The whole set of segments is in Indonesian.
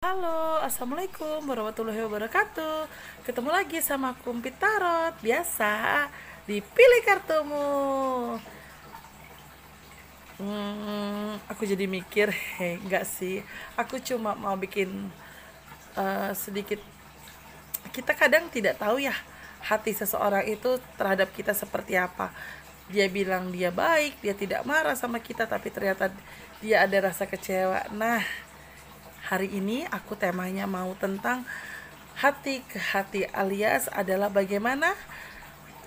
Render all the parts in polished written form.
Halo, assalamualaikum warahmatullahi wabarakatuh. Ketemu lagi sama Kumpit Tarot. Biasa, dipilih kartumu. Aku jadi mikir, enggak sih. Aku cuma mau bikin sedikit. Kita kadang tidak tahu ya hati seseorang itu terhadap kita seperti apa. Dia bilang dia baik, dia tidak marah sama kita, tapi ternyata dia ada rasa kecewa. Nah, hari ini aku temanya mau tentang hati ke hati, alias adalah bagaimana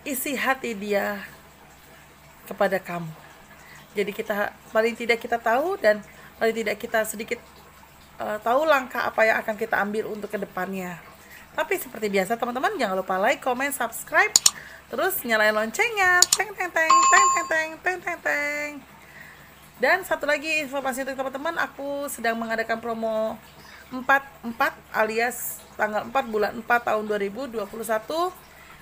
isi hati dia kepada kamu. Jadi kita paling tidak kita tahu, dan paling tidak kita sedikit tahu langkah apa yang akan kita ambil untuk kedepannya. Tapi seperti biasa teman-teman, jangan lupa like, comment, subscribe, terus nyalain loncengnya, teng teng teng teng teng teng teng teng teng. Dan satu lagi informasi untuk teman-teman, aku sedang mengadakan promo 44 alias tanggal 4 bulan 4 tahun 2021.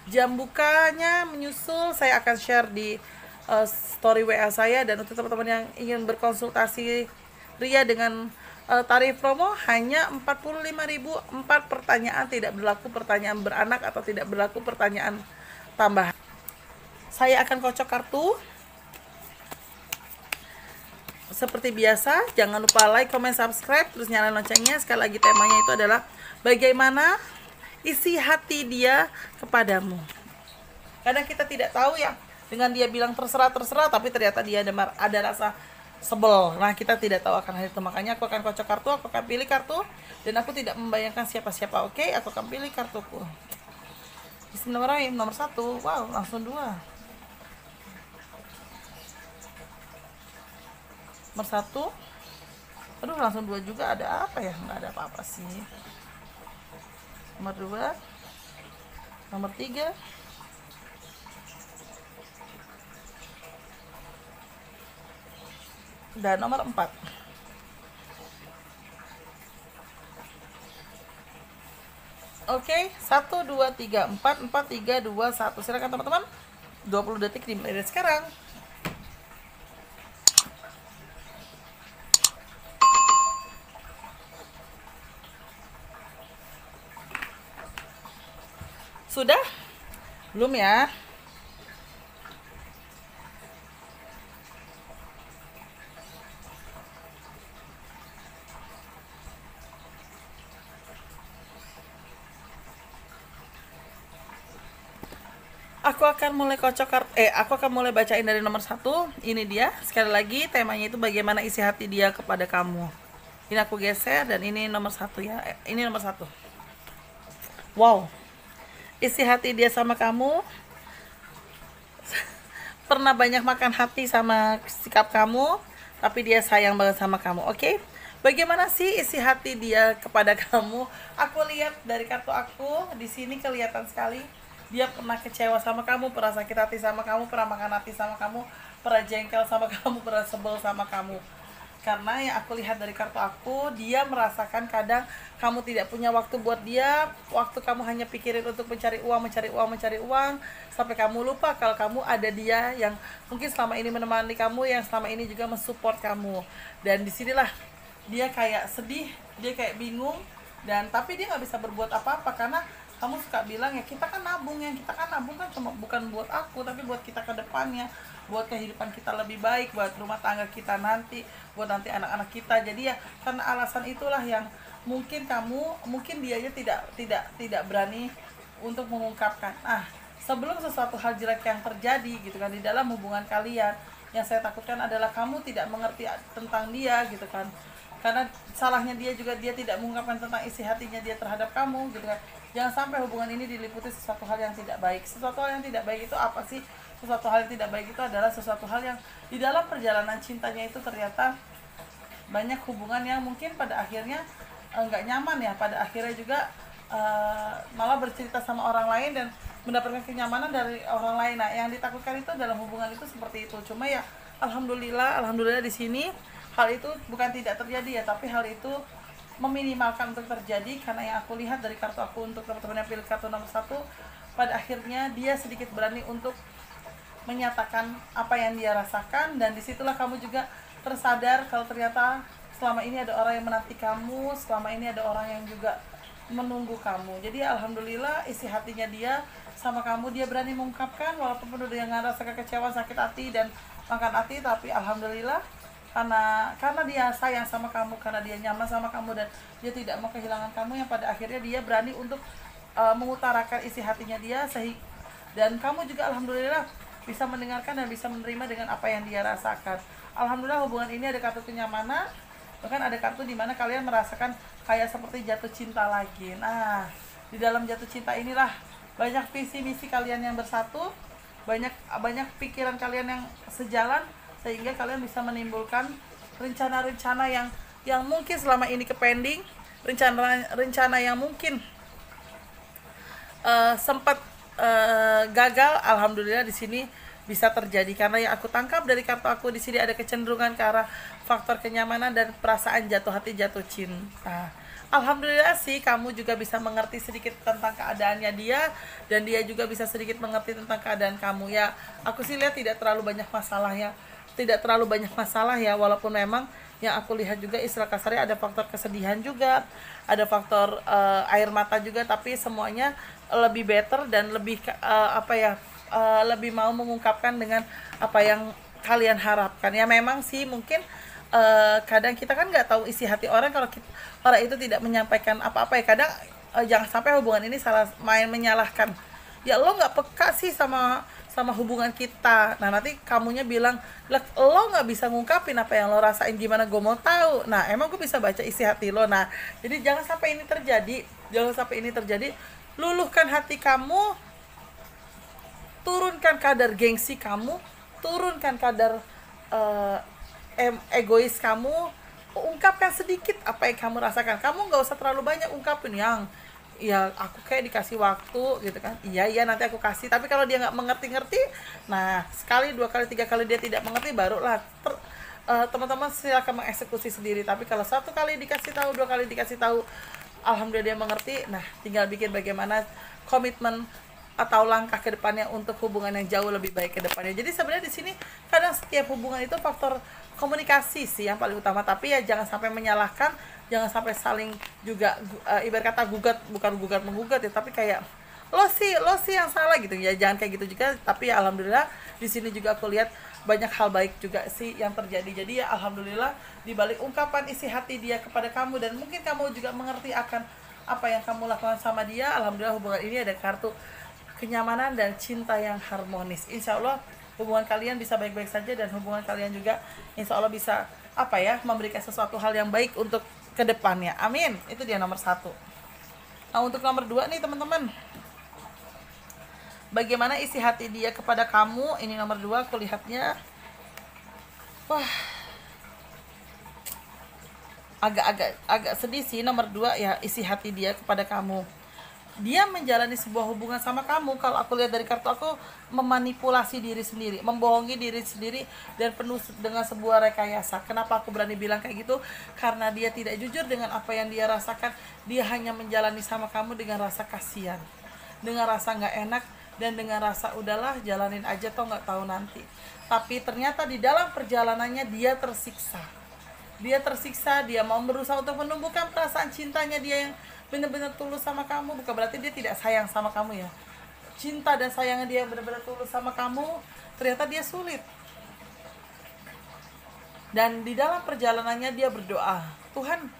Jam bukanya menyusul, saya akan share di story WA saya. Dan untuk teman-teman yang ingin berkonsultasi Ria dengan tarif promo hanya 45.000, 4 pertanyaan, tidak berlaku pertanyaan beranak atau tidak berlaku pertanyaan tambahan. Saya akan kocok kartu. Seperti biasa, jangan lupa like, comment, subscribe, terus nyalain loncengnya. Sekali lagi temanya itu adalah bagaimana isi hati dia kepadamu. Kadang kita tidak tahu ya, dengan dia bilang terserah, tapi ternyata dia ada rasa sebel. Nah, kita tidak tahu akan hal itu. Makanya aku akan kocok kartu, aku akan pilih kartu, dan aku tidak membayangkan siapa-siapa. Oke, aku akan pilih kartuku. Bismillahirrahmanirrahim. Nomor 1. Wow, langsung 2. Nomor 1. Aduh, langsung 2 juga. Ada apa ya? Nggak ada apa-apa sih. Nomor 2. Nomor 3. Dan nomor 4. Oke, 1, 2, 3, 4, 4, 3, 2, 1. Silakan teman-teman. 20 detik dimulai dari sekarang. Sudah? Belum ya? Aku akan mulai aku akan mulai bacain dari nomor 1. Ini dia. Sekali lagi temanya itu bagaimana isi hati dia kepada kamu. Ini aku geser, dan ini nomor 1 ya. Ini nomor 1. Wow. Isi hati dia sama kamu. Pernah banyak makan hati sama sikap kamu, tapi dia sayang banget sama kamu. Oke? Bagaimana sih isi hati dia kepada kamu? Aku lihat dari kartu aku, di sini kelihatan sekali dia pernah kecewa sama kamu, pernah sakit hati sama kamu, pernah makan hati sama kamu, pernah jengkel sama kamu, pernah sebel sama kamu. Karena yang aku lihat dari kartu aku, dia merasakan kadang kamu tidak punya waktu buat dia. Waktu kamu hanya pikirin untuk mencari uang, sampai kamu lupa kalau kamu ada dia yang mungkin selama ini menemani kamu, yang selama ini juga mensupport kamu. Dan disinilah dia kayak sedih, dia kayak bingung, dan tapi dia nggak bisa berbuat apa-apa karena kamu suka bilang ya, kita kan nabung kan cuma bukan buat aku, tapi buat kita ke depannya, buat kehidupan kita lebih baik, buat rumah tangga kita nanti, buat nanti anak-anak kita. Jadi ya karena alasan itulah yang mungkin dianya tidak berani untuk mengungkapkan. Sebelum sesuatu hal jelek yang terjadi gitu kan di dalam hubungan kalian, yang saya takutkan adalah kamu tidak mengerti tentang dia gitu kan. Karena salahnya dia juga, dia tidak mengungkapkan tentang isi hatinya dia terhadap kamu gitu kan. Jangan sampai hubungan ini diliputi sesuatu hal yang tidak baik. Sesuatu hal yang tidak baik itu apa sih? Sesuatu hal yang tidak baik itu adalah sesuatu hal yang di dalam perjalanan cintanya itu ternyata banyak hubungan yang mungkin pada akhirnya nggak nyaman ya. Pada akhirnya juga malah bercerita sama orang lain dan mendapatkan kenyamanan dari orang lain. Nah, yang ditakutkan itu dalam hubungan itu seperti itu. Cuma ya alhamdulillah di sini hal itu bukan tidak terjadi ya, tapi hal itu meminimalkan untuk terjadi. Karena yang aku lihat dari kartu aku, untuk teman-teman yang pilih kartu nomor 1, pada akhirnya dia sedikit berani untuk menyatakan apa yang dia rasakan, dan disitulah kamu juga tersadar kalau ternyata selama ini ada orang yang menanti kamu, selama ini ada orang yang juga menunggu kamu. Jadi alhamdulillah isi hatinya dia sama kamu, dia berani mengungkapkan walaupun penuh dengan rasa kekecewaan, sakit hati dan makan hati, tapi alhamdulillah karena dia sayang sama kamu, karena dia nyaman sama kamu dan dia tidak mau kehilangan kamu, yang pada akhirnya dia berani untuk mengutarakan isi hatinya dia, dan kamu juga alhamdulillah bisa mendengarkan dan bisa menerima dengan apa yang dia rasakan. Alhamdulillah hubungan ini ada kartu kenyamanan, bahkan ada kartu di mana kalian merasakan kayak seperti jatuh cinta lagi. Nah, di dalam jatuh cinta inilah banyak visi misi kalian yang bersatu, banyak pikiran kalian yang sejalan, sehingga kalian bisa menimbulkan rencana-rencana yang mungkin selama ini kepending, rencana yang mungkin sempat gagal. Alhamdulillah di sini bisa terjadi, karena yang aku tangkap dari kartu aku di sini ada kecenderungan ke arah faktor kenyamanan dan perasaan jatuh hati, jatuh cinta. Alhamdulillah sih kamu juga bisa mengerti sedikit tentang keadaannya dia, dan dia juga bisa sedikit mengerti tentang keadaan kamu. Ya, aku sih lihat tidak terlalu banyak masalah ya, walaupun memang yang aku lihat juga istilah kasarnya ada faktor kesedihan juga, ada faktor air mata juga, tapi semuanya lebih better dan lebih lebih mau mengungkapkan dengan apa yang kalian harapkan. Ya memang sih mungkin kadang kita kan nggak tahu isi hati orang kalau orang itu tidak menyampaikan apa-apa ya. Kadang jangan sampai hubungan ini salah main menyalahkan. Ya lo nggak peka sih sama hubungan kita. Nah nanti kamunya bilang, lo nggak bisa ngungkapin apa yang lo rasain, gimana gue mau tahu. Nah emang gue bisa baca isi hati lo. Nah jadi jangan sampai ini terjadi. Luluhkan hati kamu, turunkan kadar gengsi kamu, turunkan kadar egois kamu, ungkapkan sedikit apa yang kamu rasakan. Kamu nggak usah terlalu banyak ungkapin yang ya aku kayak dikasih waktu gitu kan, iya nanti aku kasih. Tapi kalau dia nggak mengerti, nah sekali, 2 kali, 3 kali dia tidak mengerti, barulah teman-teman silakan mengeksekusi sendiri. Tapi kalau 1 kali dikasih tahu, 2 kali dikasih tahu, alhamdulillah dia mengerti. Nah tinggal bikin bagaimana komitmen atau langkah ke depannya untuk hubungan yang jauh lebih baik ke depannya. Jadi sebenarnya di sini kadang setiap hubungan itu faktor komunikasi sih yang paling utama, tapi ya jangan sampai menyalahkan, jangan sampai saling juga ibarat kata bukan gugat menggugat ya, tapi kayak lo sih yang salah gitu ya, jangan kayak gitu juga. Tapi ya alhamdulillah di sini juga aku lihat banyak hal baik juga sih yang terjadi. Jadi ya alhamdulillah di balik ungkapan isi hati dia kepada kamu, dan mungkin kamu juga mengerti akan apa yang kamu lakukan sama dia, alhamdulillah hubungan ini ada kartu kenyamanan dan cinta yang harmonis. Insya Allah hubungan kalian bisa baik-baik saja, dan hubungan kalian juga insya Allah bisa memberikan sesuatu hal yang baik untuk kedepannya. Amin. Itu dia nomor 1. Nah untuk nomor 2 nih teman-teman, bagaimana isi hati dia kepada kamu. Ini nomor 2 aku lihatnya, wah agak sedih sih. Nomor 2 ya, isi hati dia kepada kamu. Dia menjalani sebuah hubungan sama kamu, kalau aku lihat dari kartu aku, memanipulasi diri sendiri, membohongi diri sendiri, dan penuh dengan sebuah rekayasa. Kenapa aku berani bilang kayak gitu? Karena dia tidak jujur dengan apa yang dia rasakan. Dia hanya menjalani sama kamu dengan rasa kasihan, dengan rasa nggak enak, dan dengan rasa udahlah jalanin aja toh nggak tahu nanti. Tapi ternyata di dalam perjalanannya dia tersiksa, dia mau berusaha untuk menumbuhkan perasaan cintanya dia yang benar-benar tulus sama kamu. Bukan berarti dia tidak sayang sama kamu ya, cinta dan sayangnya dia benar-benar tulus sama kamu. Ternyata dia sulit, dan di dalam perjalanannya dia berdoa, Tuhan,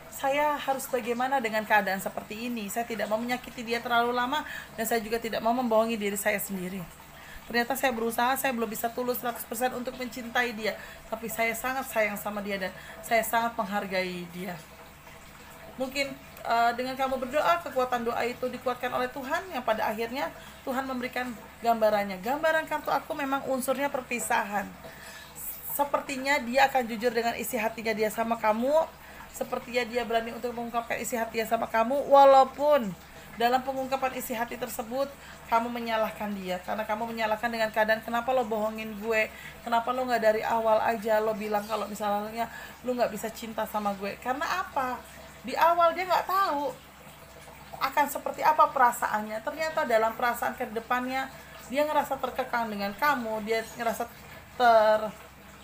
saya harus bagaimana dengan keadaan seperti ini. Saya tidak mau menyakiti dia terlalu lama, dan saya juga tidak mau membohongi diri saya sendiri. Ternyata saya berusaha, saya belum bisa tulus 100% untuk mencintai dia, tapi saya sangat sayang sama dia dan saya sangat menghargai dia. Mungkin dengan kamu berdoa, kekuatan doa itu dikuatkan oleh Tuhan, yang pada akhirnya Tuhan memberikan gambarannya. Gambaran kartu aku memang unsurnya perpisahan. Sepertinya dia akan jujur dengan isi hatinya dia sama kamu, sepertinya dia berani untuk mengungkapkan isi hatinya sama kamu, walaupun dalam pengungkapan isi hati tersebut kamu menyalahkan dia, karena kamu menyalahkan dengan keadaan, kenapa lo bohongin gue, kenapa lo nggak dari awal aja lo bilang kalau misalnya lo nggak bisa cinta sama gue. Karena apa? Di awal dia nggak tahu akan seperti apa perasaannya. Ternyata dalam perasaan ke depannya dia ngerasa terkekang dengan kamu, dia ngerasa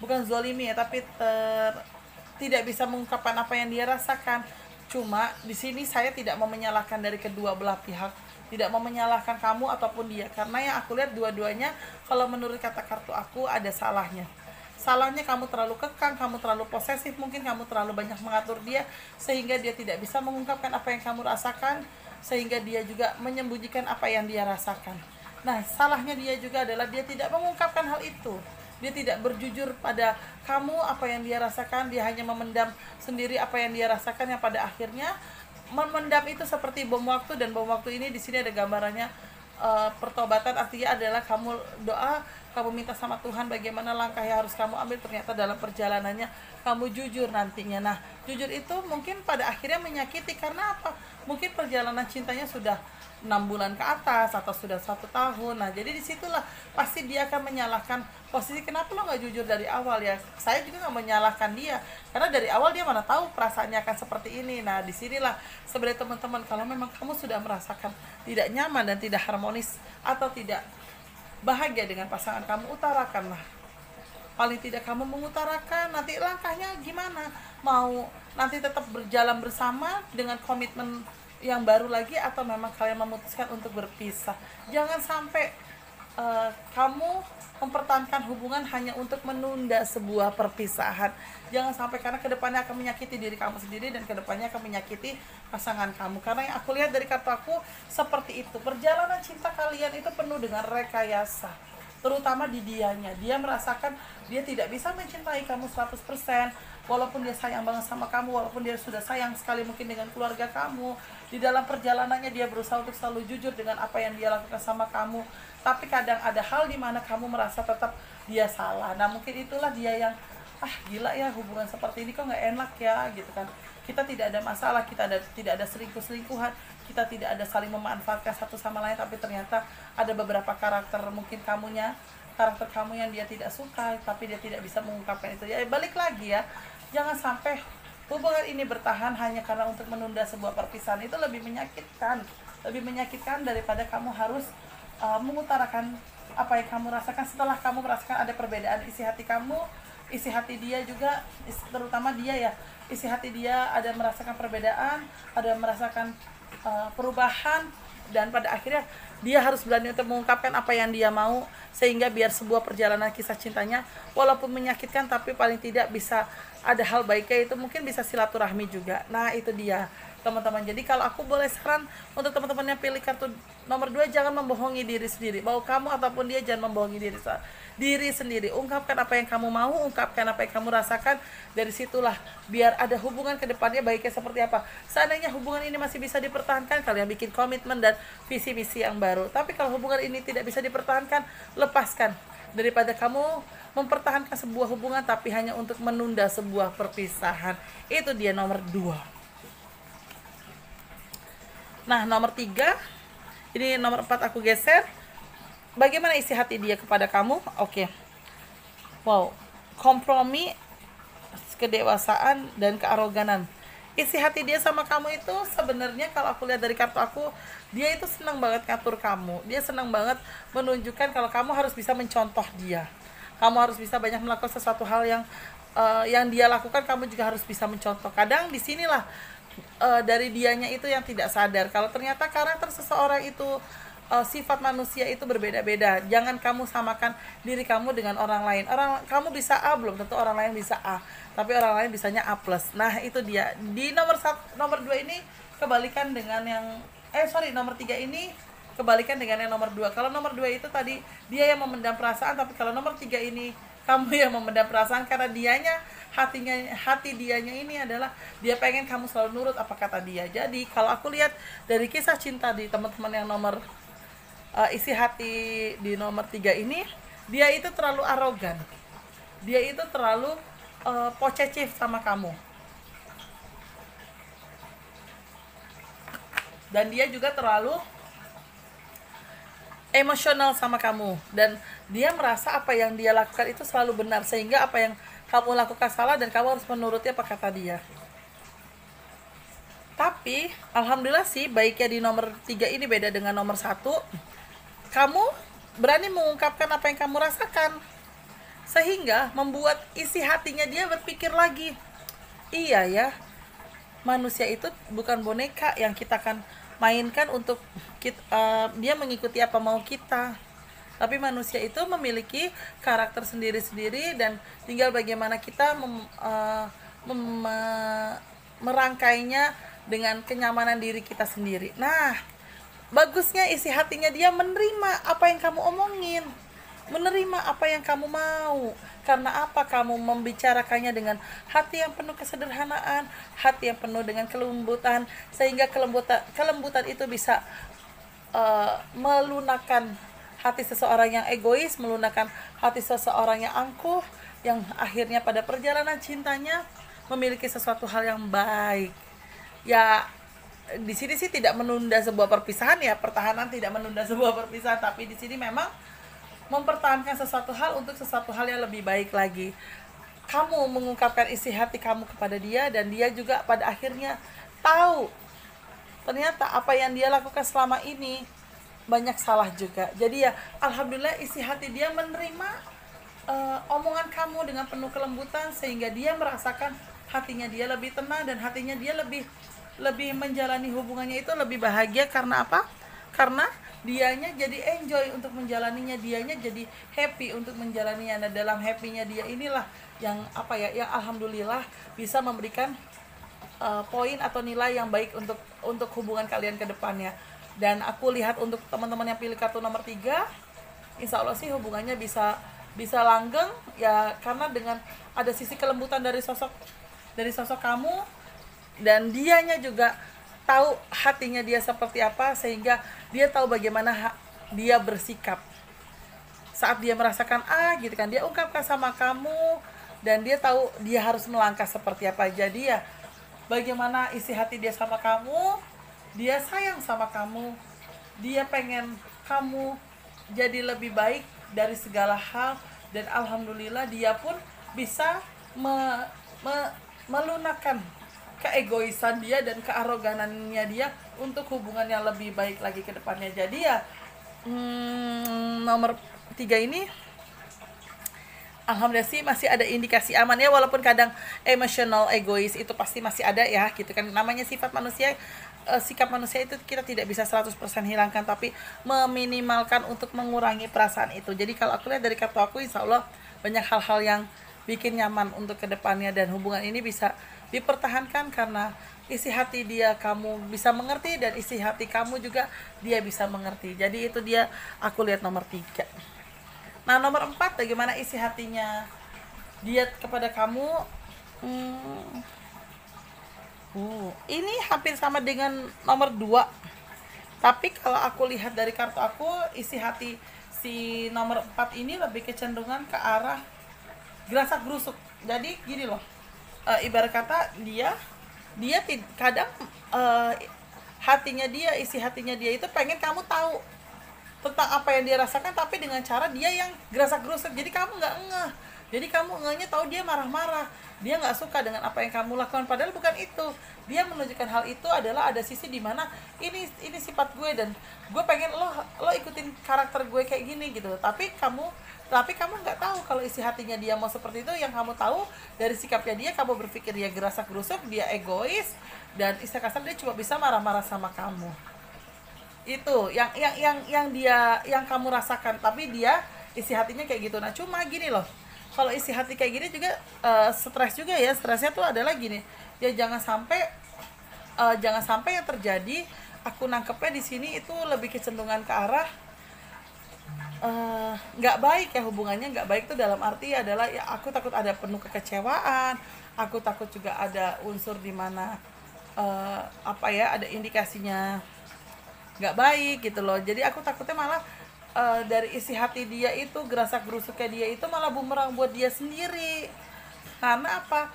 bukan zolimi ya, tapi tidak bisa mengungkapkan apa yang dia rasakan. Cuma di sini saya tidak mau menyalahkan dari kedua belah pihak, tidak mau menyalahkan kamu ataupun dia, karena yang aku lihat dua-duanya kalau menurut kata kartu aku ada salahnya. Salahnya kamu terlalu kekang, kamu terlalu posesif, mungkin kamu terlalu banyak mengatur dia sehingga dia tidak bisa mengungkapkan apa yang kamu rasakan, sehingga dia juga menyembunyikan apa yang dia rasakan. Nah, salahnya dia juga adalah dia tidak mengungkapkan hal itu. Dia tidak berjujur pada kamu apa yang dia rasakan, dia hanya memendam sendiri apa yang dia rasakan, yang pada akhirnya memendam itu seperti bom waktu. Dan bom waktu ini di sini ada gambarannya pertobatan, artinya adalah kamu doa, kamu minta sama Tuhan bagaimana langkah yang harus kamu ambil, ternyata dalam perjalanannya kamu jujur nantinya. Nah, jujur itu mungkin pada akhirnya menyakiti, karena apa? Mungkin perjalanan cintanya sudah 6 bulan ke atas atau sudah 1 tahun. Nah, jadi disitulah pasti dia akan menyalahkan posisi, kenapa lo nggak jujur dari awal ya. Saya juga nggak menyalahkan dia, karena dari awal dia mana tahu perasaannya akan seperti ini. Nah, disinilah sebenarnya teman-teman, kalau memang kamu sudah merasakan tidak nyaman dan tidak harmonis atau tidak bahagia dengan pasangan kamu, utarakanlah. Paling tidak kamu mengutarakan, nanti langkahnya gimana, mau nanti tetap berjalan bersama dengan komitmen yang baru lagi, atau memang kalian memutuskan untuk berpisah. Jangan sampai kamu mempertahankan hubungan hanya untuk menunda sebuah perpisahan. Jangan sampai, karena kedepannya akan menyakiti diri kamu sendiri dan kedepannya akan menyakiti pasangan kamu. Karena yang aku lihat dari kartu aku seperti itu. Perjalanan cinta kalian itu penuh dengan rekayasa, terutama di dianya. Dia merasakan dia tidak bisa mencintai kamu 100%, walaupun dia sayang banget sama kamu, walaupun dia sudah sayang sekali mungkin dengan keluarga kamu. Di dalam perjalanannya dia berusaha untuk selalu jujur dengan apa yang dia lakukan sama kamu, tapi kadang ada hal di mana kamu merasa tetap dia salah. Nah, mungkin itulah dia yang gila ya, hubungan seperti ini kok nggak enak ya gitu kan. Kita tidak ada masalah, kita tidak ada selingkuh-selingkuhan, kita tidak ada saling memanfaatkan satu sama lain, tapi ternyata ada beberapa karakter mungkin karakter kamu yang dia tidak suka, tapi dia tidak bisa mengungkapkan itu. Ya balik lagi ya, jangan sampai hubungan ini bertahan hanya karena untuk menunda sebuah perpisahan. Itu lebih menyakitkan daripada kamu harus mengutarakan apa yang kamu rasakan setelah kamu merasakan ada perbedaan isi hati kamu, isi hati dia juga, terutama dia ya, isi hati dia ada merasakan perbedaan, ada merasakan perubahan, dan pada akhirnya dia harus berani untuk mengungkapkan apa yang dia mau, sehingga biar sebuah perjalanan kisah cintanya walaupun menyakitkan tapi paling tidak bisa ada hal baiknya, itu mungkin bisa silaturahmi juga. Nah, itu dia teman-teman. Jadi kalau aku boleh saran untuk teman-teman yang pilih kartu nomor 2, jangan membohongi diri sendiri. Mau kamu ataupun dia, jangan membohongi diri sendiri. Ungkapkan apa yang kamu mau, ungkapkan apa yang kamu rasakan. Dari situlah biar ada hubungan ke depannya baiknya seperti apa. Seandainya hubungan ini masih bisa dipertahankan, kalian bikin komitmen dan visi misi yang baru. Tapi kalau hubungan ini tidak bisa dipertahankan, lepaskan, daripada kamu mempertahankan sebuah hubungan tapi hanya untuk menunda sebuah perpisahan. Itu dia nomor 2. Nah, nomor 3, ini nomor 4 aku geser. Bagaimana isi hati dia kepada kamu? Oke. Wow, kompromi, kedewasaan, dan kearoganan. Isi hati dia sama kamu itu sebenarnya kalau aku lihat dari kartu aku, dia itu senang banget ngatur kamu. Dia senang banget menunjukkan kalau kamu harus bisa mencontoh dia. Kamu harus bisa banyak melakukan sesuatu hal yang dia lakukan, kamu juga harus bisa mencontoh. Kadang disinilah dari dianya itu yang tidak sadar kalau ternyata karakter seseorang itu, sifat manusia itu berbeda-beda. Jangan kamu samakan diri kamu dengan orang lain. Kamu bisa A, belum tentu orang lain bisa A, tapi orang lain bisanya A+. Nah, itu dia. Di nomor 2 ini kebalikan dengan nomor 3 ini kebalikan dengan yang nomor 2. Kalau nomor 2 itu tadi dia yang memendam perasaan, tapi kalau nomor 3 ini kamu yang memendam perasaan, karena hati dianya ini adalah dia pengen kamu selalu nurut apa kata dia. Jadi kalau aku lihat dari kisah cinta di teman-teman yang nomor isi hati di nomor 3 ini, dia itu terlalu arogan, dia itu terlalu posesif sama kamu, dan dia juga terlalu emosional sama kamu, dan dia merasa apa yang dia lakukan itu selalu benar, sehingga apa yang kamu lakukan salah dan kamu harus menuruti apa kata dia. Tapi alhamdulillah sih, baiknya di nomor 3 ini beda dengan nomor 1. Kamu berani mengungkapkan apa yang kamu rasakan, sehingga membuat isi hatinya dia berpikir lagi, Iya ya, manusia itu bukan boneka yang kita akan mainkan untuk dia mengikuti apa mau kita. Tapi manusia itu memiliki karakter sendiri-sendiri dan tinggal bagaimana kita merangkainya dengan kenyamanan diri kita sendiri. Nah, bagusnya isi hatinya dia menerima apa yang kamu omongin, menerima apa yang kamu mau. Karena apa? Kamu membicarakannya dengan hati yang penuh kesederhanaan, hati yang penuh dengan kelembutan, sehingga kelembutan itu bisa melunakkan hati seseorang yang egois, melunakkan hati seseorang yang angkuh, yang akhirnya pada perjalanan cintanya memiliki sesuatu hal yang baik. Ya, di sini sih tidak menunda sebuah perpisahan ya, pertahanan tidak menunda sebuah perpisahan, tapi di sini memang mempertahankan sesuatu hal untuk sesuatu hal yang lebih baik lagi. Kamu mengungkapkan isi hati kamu kepada dia, dan dia juga pada akhirnya tahu ternyata apa yang dia lakukan selama ini banyak salah juga. Jadi ya alhamdulillah isi hati dia menerima omongan kamu dengan penuh kelembutan, sehingga dia merasakan hatinya dia lebih tenang dan hatinya dia lebih menjalani hubungannya itu lebih bahagia. Karena apa? Karena dianya jadi enjoy untuk menjalaninya, dianya jadi happy untuk menjalaninya. Nah, dalam happy-nya dia inilah yang apa ya, yang alhamdulillah bisa memberikan poin atau nilai yang baik untuk hubungan kalian ke depannya. Dan aku lihat untuk teman-teman yang pilih kartu nomor 3, insya Allah sih hubungannya bisa langgeng ya, karena dengan ada sisi kelembutan dari sosok kamu, dan dianya juga tahu hatinya dia seperti apa, sehingga dia tahu bagaimana dia bersikap saat dia merasakan gitu kan, dia ungkapkan sama kamu, dan dia tahu dia harus melangkah seperti apa. Jadi ya bagaimana isi hati dia sama kamu, dia sayang sama kamu, dia pengen kamu jadi lebih baik dari segala hal, dan alhamdulillah dia pun bisa melunakkan keegoisan dia dan kearoganannya dia untuk hubungan yang lebih baik lagi ke depannya. Jadi ya nomor 3 ini alhamdulillah sih masih ada indikasi aman ya, walaupun kadang emotional egois itu pasti masih ada ya gitu kan, namanya sifat manusia. Sikap manusia itu kita tidak bisa 100% hilangkan, tapi meminimalkan untuk mengurangi perasaan itu. Jadi kalau aku lihat dari kartu aku, insya Allah banyak hal-hal yang bikin nyaman untuk kedepannya, dan hubungan ini bisa dipertahankan karena isi hati dia kamu bisa mengerti, dan isi hati kamu juga dia bisa mengerti. Jadi itu dia aku lihat nomor 3. Nah, nomor 4, bagaimana isi hatinya dia kepada kamu. Ini hampir sama dengan nomor 2. Tapi kalau aku lihat dari kartu aku, isi hati si nomor 4 ini lebih kecenderungan ke arah gerasak gerusuk. Jadi gini loh, ibarat kata dia kadang hatinya dia, isi hatinya dia itu pengen kamu tahu tentang apa yang dia rasakan, tapi dengan cara dia yang gerasak gerusuk. Jadi kamu nggak ngeh. Jadi kamu ngehnya tahu dia marah-marah, dia nggak suka dengan apa yang kamu lakukan, padahal bukan itu. Dia menunjukkan hal itu adalah ada sisi di mana ini sifat gue, dan gue pengen lo ikutin karakter gue kayak gini gitu. Tapi kamu nggak tahu kalau isi hatinya dia mau seperti itu. Yang kamu tahu dari sikapnya dia, kamu berpikir dia gerasak gerusuk, dia egois, dan istilah kasar dia cuma bisa marah-marah sama kamu. Itu yang kamu rasakan, tapi dia isi hatinya kayak gitu. Nah, cuma gini loh, kalau isi hati kayak gini juga stres juga ya. Stresnya tuh adalah gini ya, jangan sampai yang terjadi, aku nangkepnya di sini itu lebih kecenderungan ke arah nggak baik ya, hubungannya nggak baik tuh dalam arti adalah ya, aku takut ada penuh kekecewaan, aku takut juga ada unsur di mana ada indikasinya nggak baik gitu loh. Jadi aku takutnya malah dari isi hati dia itu, gerasak gerusuknya dia itu malah bumerang buat dia sendiri. Karena apa?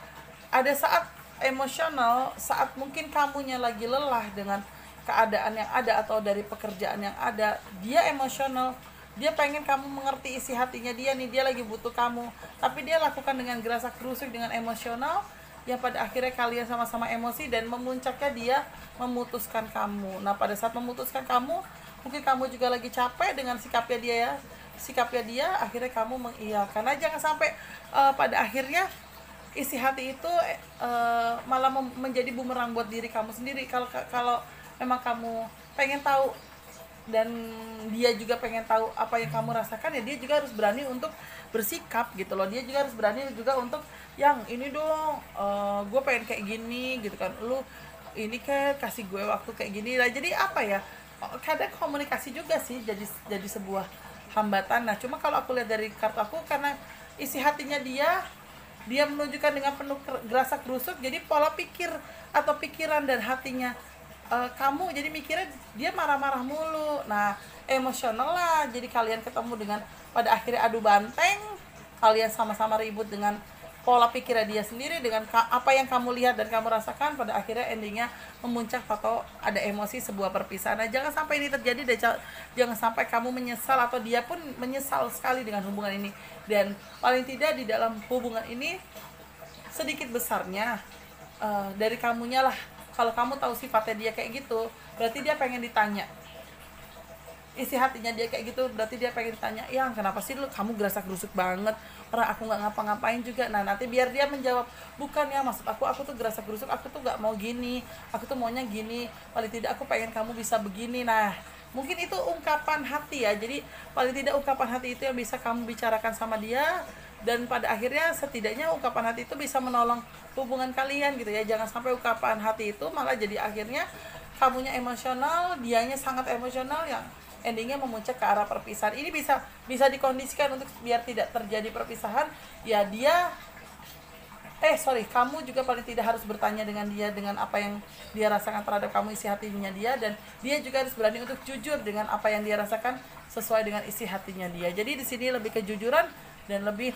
Ada saat emosional, saat mungkin kamunya lagi lelah dengan keadaan yang ada atau dari pekerjaan yang ada, dia emosional, dia pengen kamu mengerti isi hatinya dia nih, dia lagi butuh kamu, tapi dia lakukan dengan gerasak gerusuk, dengan emosional, yang pada akhirnya kalian sama-sama emosi, dan memuncaknya dia memutuskan kamu. Nah, pada saat memutuskan kamu, mungkin kamu juga lagi capek dengan sikapnya dia, akhirnya kamu mengiyakan. Nah, jangan sampai pada akhirnya isi hati itu malah menjadi bumerang buat diri kamu sendiri. Kalau memang kamu pengen tahu dan dia juga pengen tahu apa yang kamu rasakan, ya dia juga harus berani untuk bersikap gitu loh. Dia juga harus berani juga untuk yang ini dong, gue pengen kayak gini gitu kan, lu ini kan kasih gue waktu kayak gini lah. Jadi apa ya, kadang komunikasi juga sih jadi sebuah hambatan. Nah cuma kalau aku lihat dari kartu aku, karena isi hatinya dia menunjukkan dengan penuh gerasa gerusuk, jadi pola pikir atau pikiran dan hatinya kamu jadi mikirnya dia marah-marah mulu. Nah emosional lah, jadi kalian ketemu dengan pada akhirnya adu banteng, kalian sama-sama ribut dengan pola pikirnya dia sendiri, dengan apa yang kamu lihat dan kamu rasakan, pada akhirnya endingnya memuncak atau ada emosi sebuah perpisahan. Nah jangan sampai ini terjadi deh, jangan sampai kamu menyesal atau dia pun menyesal sekali dengan hubungan ini. Dan paling tidak di dalam hubungan ini sedikit besarnya dari kamunya lah. Kalau kamu tahu sifatnya dia kayak gitu, berarti dia pengen ditanya. Isi hatinya dia kayak gitu, berarti dia pengen tanya, yang kenapa sih lu kamu gerasak gerusuk banget, orang aku nggak ngapa-ngapain juga. Nah nanti biar dia menjawab, bukan ya maksud aku tuh gerasak gerusuk, aku tuh nggak mau gini, aku tuh maunya gini, paling tidak aku pengen kamu bisa begini. Nah mungkin itu ungkapan hati ya, jadi paling tidak ungkapan hati itu yang bisa kamu bicarakan sama dia, dan pada akhirnya setidaknya ungkapan hati itu bisa menolong hubungan kalian gitu ya. Jangan sampai ungkapan hati itu malah jadi akhirnya kamunya emosional, dianya sangat emosional, yang endingnya memuncak ke arah perpisahan. Ini bisa dikondisikan untuk biar tidak terjadi perpisahan ya. Kamu juga paling tidak harus bertanya dengan dia, dengan apa yang dia rasakan terhadap kamu, isi hatinya dia, dan dia juga harus berani untuk jujur dengan apa yang dia rasakan sesuai dengan isi hatinya dia. Jadi di sini lebih kejujuran dan lebih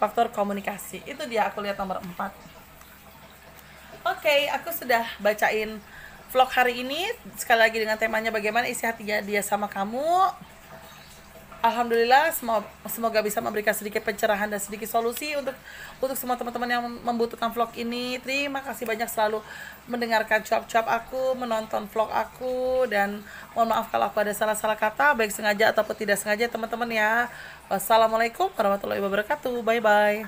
faktor komunikasi. Itu dia aku lihat nomor 4. Oke, aku sudah bacain vlog hari ini sekali lagi dengan temanya bagaimana isi hatinya dia sama kamu. Alhamdulillah, semoga bisa memberikan sedikit pencerahan dan sedikit solusi untuk semua teman-teman yang membutuhkan vlog ini. Terima kasih banyak selalu mendengarkan cuap-cuap aku, menonton vlog aku, dan mohon maaf kalau aku ada salah-salah kata, baik sengaja ataupun tidak sengaja teman-teman ya. Wassalamualaikum warahmatullahi wabarakatuh. Bye bye.